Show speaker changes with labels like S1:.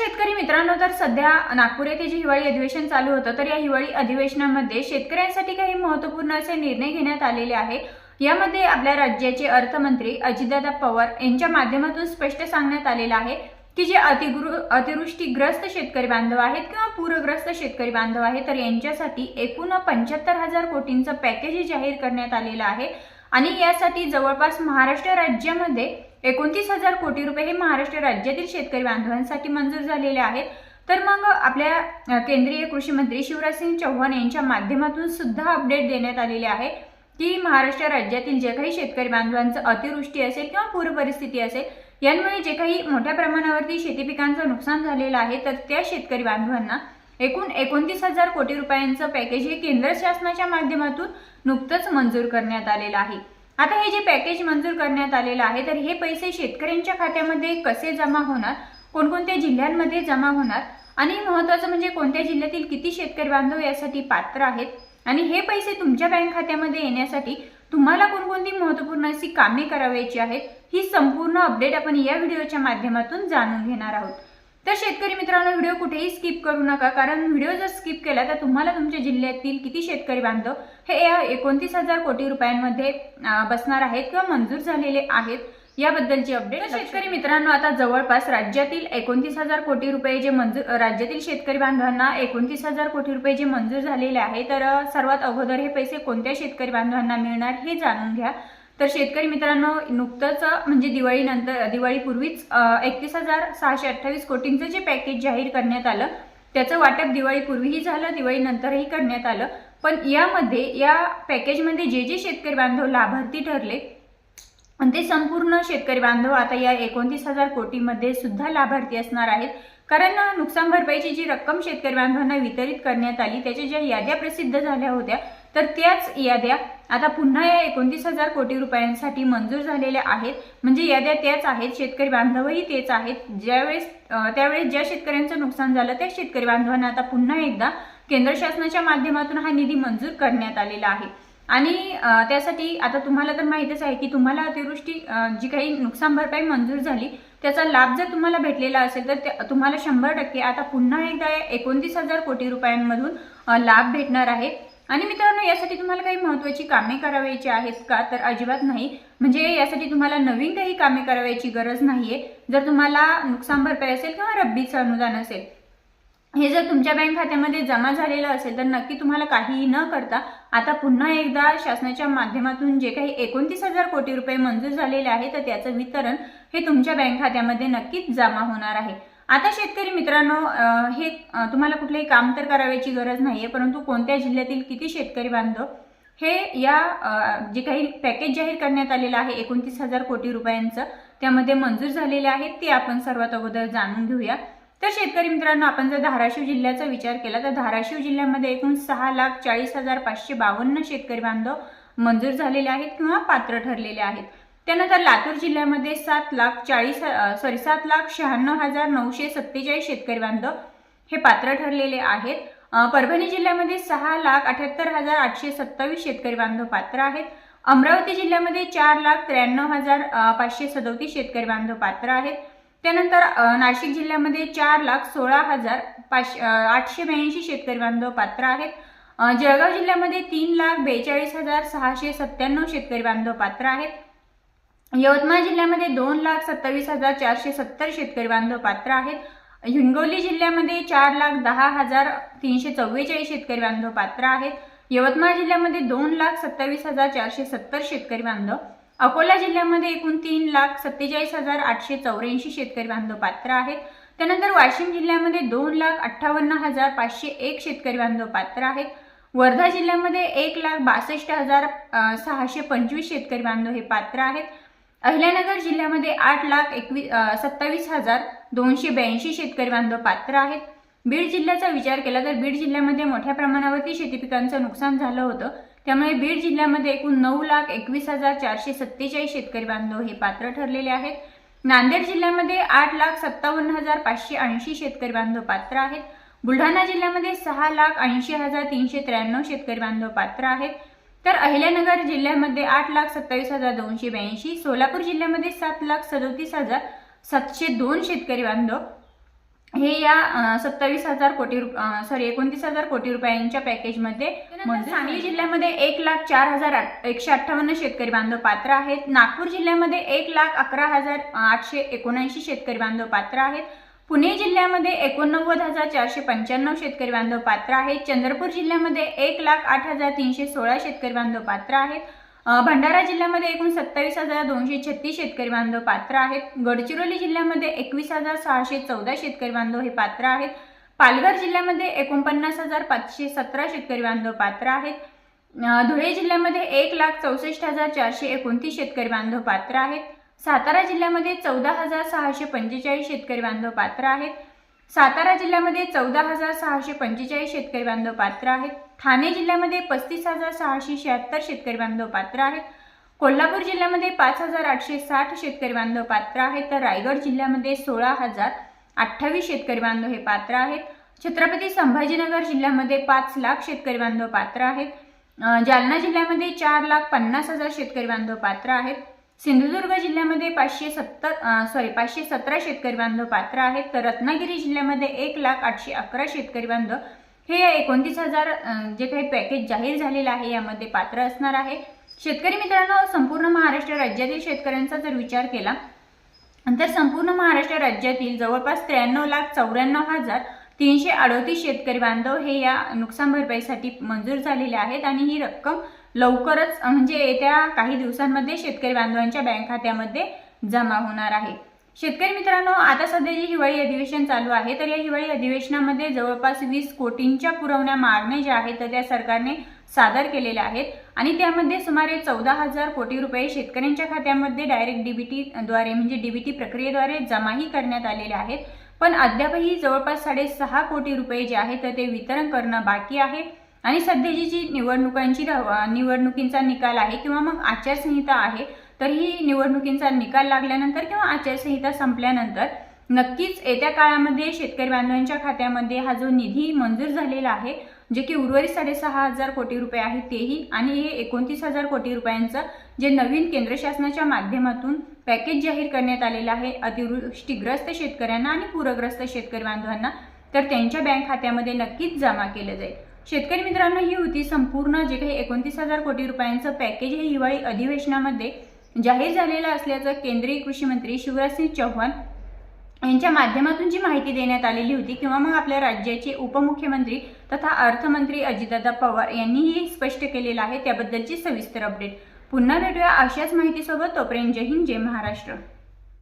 S1: शेतकरी मित्रांनो, तर सध्या नागपूर येथे जे हिवाळी अधिवेशन चालू होतं, तर या हिवाळी अधिवेशनामध्ये शेतकऱ्यांसाठी काही महत्त्वपूर्ण असे निर्णय घेण्यात आलेले आहे। यामध्ये आपल्या राज्याचे अर्थमंत्री अजितदादा पवार यांच्या माध्यमातून स्पष्ट सांगण्यात आलेलं आहे की जे अतिवृष्टीग्रस्त शेतकरी बांधव आहेत किंवा पूरग्रस्त शेतकरी बांधव आहेत, तर यांच्यासाठी एकूण 75,000 कोटींचं पॅकेज जाहीर करण्यात आलेलं आहे। आणि यासाठी जवळपास महाराष्ट्र राज्यामध्ये 29,000 कोटी रुपये हे महाराष्ट्र राज्यातील शेतकरी बांधवांसाठी मंजूर झालेले आहेत। तर मग आपल्या केंद्रीय कृषी मंत्री शिवराज सिंग चौहान यांच्या माध्यमातून सुद्धा अपडेट देण्यात आलेले आहे की महाराष्ट्र राज्यातील जे काही शेतकरी बांधवांचं अतिवृष्टी असेल किंवा पूर परिस्थिती असेल, यामुळे जे काही मोठ्या प्रमाणावरती शेती पिकांचं नुकसान झालेलं आहे, तर त्या शेतकरी बांधवांना एकूण 29,000 कोटी रुपयांचं पॅकेज हे केंद्र शासनाच्या माध्यमातून नुकतंच मंजूर करण्यात आलेलं आहे। आता हे जे पॅकेज मंजूर करण्यात आलेलं आहे, तर हे पैसे शेतकऱ्यांच्या खात्यामध्ये कसे जमा होणार, कोणकोणत्या जिल्ह्यांमध्ये जमा होणार आणि महत्त्वाचं म्हणजे कोणत्या जिल्ह्यातील किती शेतकरी बांधव यासाठी पात्र आहेत आणि हे पैसे तुमच्या बँक खात्यामध्ये येण्यासाठी तुम्हाला कोणकोणती महत्त्वपूर्ण अशी कामे करायची आहेत, ही संपूर्ण अपडेट आपण या व्हिडिओच्या माध्यमातून जाणून घेणार आहोत। तर शेतकरी मित्रांनो, व्हिडिओ कुठेही स्किप करू नका, कारण व्हिडिओ जर स्किप केला तर तुम्हाला तुमच्या जिल्ह्यातील किती शेतकरी बांधव हे या 29,000 कोटी रुपयांमध्ये बसणार आहेत किंवा मंजूर झालेले आहेत याबद्दलची अपडेट। शेतकरी मित्रांनो, आता जवळपास राज्यातील 29,000 कोटी रुपये जे राज्यातील शेतकरी बांधवांना 29,000 कोटी रुपये जे मंजूर झालेले आहे, तर सर्वात अगोदर हे पैसे कोणत्या शेतकरी बांधवांना मिळणार हे जाणून घ्या। तर शेतकरी मित्रांनो, नुकतंच म्हणजे दिवाळीपूर्वीच 31,628 कोटींचं जे पॅकेज जाहीर करण्यात आलं, त्याचं वाटप दिवाळीपूर्वीही झालं, दिवाळीनंतरही करण्यात आलं। पण यामध्ये या पॅकेजमध्ये जे जे शेतकरी बांधव लाभार्थी ठरले आणि ते संपूर्ण शेतकरी बांधव आता या 29,000 कोटीमध्ये सुद्धा लाभार्थी असणार आहेत, कारण नुकसान भरपाईची जी रक्कम शेतकरी बांधवांना वितरित करण्यात आली त्याच्या ज्या याद्या प्रसिद्ध झाल्या होत्या, तर त्याच याद्या आता पुन्हा या 29,000 कोटी रुपयांसाठी मंजूर झालेल्या आहेत। म्हणजे याद्या त्याच आहेत, शेतकरी बांधवही तेच आहेत। त्यावेळेस ज्या शेतकऱ्यांचं नुकसान झालं त्या शेतकरी बांधवांना आता पुन्हा एकदा केंद्र शासनाच्या माध्यमातून हा निधी मंजूर करण्यात आलेला आहे। आणि त्यासाठी आता तुम्हाला तर माहितीच आहे की तुम्हाला अतिवृष्टी जी काही नुकसान भरपाई मंजूर झाली त्याचा लाभ जर तुम्हाला भेटलेला असेल, तर तुम्हाला 100% आता पुन्हा एकदा 29,000 कोटी रुपयांमधून लाभ भेटणार आहे। आणि मित्रांनो, यासाठी तुम्हाला काही महत्त्वाची कामे करायची आहेत का, तर अजिबात नाही। म्हणजे यासाठी तुम्हाला नवीन काही कामे करायची गरज नाहीये। जर तुम्हाला नुकसान भरपाई असेल किंवा रब्बीचं अनुदान असेल, हे जर तुमच्या बँक खात्यामध्ये जमा झालेलं असेल, तर नक्की तुम्हाला काहीही न करता आता पुन्हा एकदा शासनाच्या माध्यमातून जे काही 29,000 कोटी रुपये मंजूर झालेले आहे, तर त्याचं वितरण हे तुमच्या बँक खात्यामध्ये नक्कीच जमा होणार आहे। आता शेतकरी मित्रांनो, हे तुम्हाला कुठलेही काम तर करायची गरज नाहीये, परंतु कोणत्या जिल्ह्यातील किती शेतकरी बांधव हे या जे काही पॅकेज जाहीर करण्यात आलेलं आहे 29,000 कोटी रुपयांचं त्यामध्ये मंजूर झालेले आहेत, ते आपण सर्वात अगोदर जाणून घेऊया। तर शेतकरी मित्रांनो, आपण जर धाराशिव जिल्ह्याचा विचार केला तर धाराशिव जिल्ह्यामध्ये एकूण 6,40,552 शेतकरी बांधव मंजूर झालेले आहेत किंवा पात्र ठरलेले आहेत। त्यानंतर लातूर जिल्ह्यामध्ये 7,96,947 शेतकरी बांधव हे पात्र ठरलेले आहेत। परभणी जिल्ह्यामध्ये 6,78,827 शेतकरी बांधव पात्र आहेत। अमरावती जिल्ह्यामध्ये 4,93,537 शेतकरी बांधव पात्र आहेत। त्यानंतर नाशिक जिल्ह्यामध्ये 4,16,882 शेतकरी बांधव पात्र आहेत। जळगाव जिल्ह्यामध्ये 3,42,697 शेतकरी बांधव पात्र आहेत। यवतमाळ जिल्ह्यामध्ये 2,27,470 शेतकरी बांधव पात्र आहेत। हिंगोली जिल्ह्यामध्ये 4,10,344 शेतकरी बांधव पात्र आहेत। यवतमाळ जिल्ह्यामध्ये 2,27,470 शेतकरी बांधव। अकोला जिल्ह्यामध्ये एकूण 3,47,884 शेतकरी बांधव पात्र आहेत। त्यानंतर वाशिम जिल्ह्यामध्ये 2,58,501 शेतकरी बांधव पात्र आहेत। वर्धा जिल्ह्यामध्ये 1,62,625 शेतकरी बांधव हे पात्र आहेत। अहिल्यानगर जिल्ह्यामध्ये 8,27,282 शेतकरी बांधव पात्र आहेत। बीड जिल्ह्याचा विचार केला तर बीड जिल्ह्यामध्ये मोठ्या प्रमाणावरती शेती पिकांचं नुकसान झालं होतं, त्यामुळे बीड जिल्ह्यामध्ये एकूण 9,21,447 शेतकरी बांधव हे पात्र ठरलेले आहेत। नांदेड जिल्ह्यामध्ये 8,57,580 शेतकरी बांधव पात्र आहेत। बुलढाणा जिल्ह्यामध्ये 6,80,393 शेतकरी बांधव पात्र आहेत। तर अहिल्यानगर जिल्ह्यामध्ये 8,27,282, सोलापूर जिल्ह्यामध्ये 7,37,702 शेतकरी बांधव हे या 27,000 कोटी 29,000 कोटी रुपयांच्या पॅकेजमध्ये. सांगली जिल्ह्यामध्ये 1,04,158 शेतकरी बांधव पात्र आहेत. नागपूर जिल्ह्यामध्ये 1,11,879 शेतकरी बांधव पात्र आहेत. पुणे जिल्ह्यामध्ये 89,495 शेतकरी बांधव पात्र आहेत. चंद्रपूर जिल्ह्यामध्ये 1,08,316 शेतकरी बांधव पात्र आहेत. भंडारा जिल्ह्यामध्ये एकूण 27,236 शेतकरी बांधव पात्र आहेत. गडचिरोली जिल्ह्यामध्ये 21,614 शेतकरी बांधव हे पात्र आहेत. पालघर जिल्ह्यामध्ये 49,517 शेतकरी बांधव पात्र आहेत. धुळे जिल्ह्यामध्ये 1,64,429 शेतकरी बांधव पात्र आहेत. सातारा जिल्ह्यामध्ये 14,645 शेतकरी बांधव पात्र आहेत. सातारा जिल्ह्यामध्ये 14,645 शेतकरी बांधव पात्र आहेत. ठाणे जिल्ह्यामध्ये 35,676 शेतकरी बांधव पात्र आहेत. कोल्हापूर जिल्ह्यामध्ये 5,860 शेतकरी बांधव पात्र आहेत. तर रायगड जिल्ह्यामध्ये 16,028 शेतकरी बांधव हे पात्र आहेत. छत्रपती संभाजीनगर जिल्ह्यामध्ये 5 लाख शेतकरी बांधव पात्र आहेत. जालना जिल्ह्यामध्ये 4,50,000 शेतकरी बांधव पात्र आहेत. सिंधुदुर्ग जिल्ह्यामध्ये 517 शेतकरी बांधव पात्र आहेत. तर रत्नागिरी जिल्ह्यामध्ये 1,08,11 शेतकरी बांधव हे 29,000 जे काही पॅकेज जाहीर झालेलं आहे यामध्ये पात्र असणार आहे. शेतकरी मित्रांनो, संपूर्ण महाराष्ट्र राज्यातील शेतकऱ्यांचा जर विचार केला तर संपूर्ण महाराष्ट्र राज्यातील जवळपास 93,94,338 शेतकरी बांधव हे या नुकसान भरपाईसाठी मंजूर झालेले आहेत आणि ही रक्कम लवकरच म्हणजे येत्या काही दिवसांमध्ये शेतकरी बांधवांच्या बँक खात्यामध्ये जमा होणार आहे. शेतकरी मित्रांनो, आता सध्या जे हिवाळी अधिवेशन चालू आहे तर या हिवाळी अधिवेशनामध्ये जवळपास 20 कोटींच्या पुरवण्या मागण्या ज्या आहेत तर त्या सरकारने सादर केलेल्या आहेत आणि त्यामध्ये सुमारे 14,000 कोटी रुपये शेतकऱ्यांच्या खात्यामध्ये डायरेक्ट डीबीटीद्वारे म्हणजे डीबीटी प्रक्रियेद्वारे जमाही करण्यात आलेले आहेत. पण अद्यापही जवळपास 6.5 कोटी रुपये जे आहेत तर ते वितरण करणं बाकी आहे. आणि सध्याची जी निवडणुकींचा निकाल आहे किंवा मग आचारसंहिता आहे तर ही निवडणुकींचा निकाल लागल्यानंतर किंवा आचारसंहिता संपल्यानंतर नक्कीच येत्या काळामध्ये शेतकरी बांधवांच्या खात्यामध्ये हा जो निधी मंजूर झालेला आहे जे की उर्वरित 6,500 कोटी रुपये आहे तेही आणि हे 29,000 कोटी रुपयांचं जे नवीन केंद्र शासनाच्या माध्यमातून पॅकेज जाहीर करण्यात आलेलं आहे अतिवृष्टीग्रस्त शेतकऱ्यांना आणि पूरग्रस्त शेतकरी बांधवांना तर त्यांच्या बँक खात्यामध्ये नक्कीच जमा केलं जाईल. शेतकरी मित्रांनो, ही होती संपूर्ण जे काही 29,000 कोटी रुपयांचं पॅकेज हे हिवाळी अधिवेशनामध्ये जाहीर झालेलं असल्याचं केंद्रीय कृषी मंत्री शिवराजसिंह चौहान यांच्या माध्यमातून जी माहिती देण्यात आलेली होती किंवा मग आपल्या राज्याचे उपमुख्यमंत्री तथा अर्थमंत्री अजितदादा पवार यांनीही स्पष्ट केलेलं आहे त्याबद्दलची सविस्तर अपडेट. पुन्हा भेटूया अशाच माहितीसोबत. तोपर्यंत जय हिंद, जय महाराष्ट्र.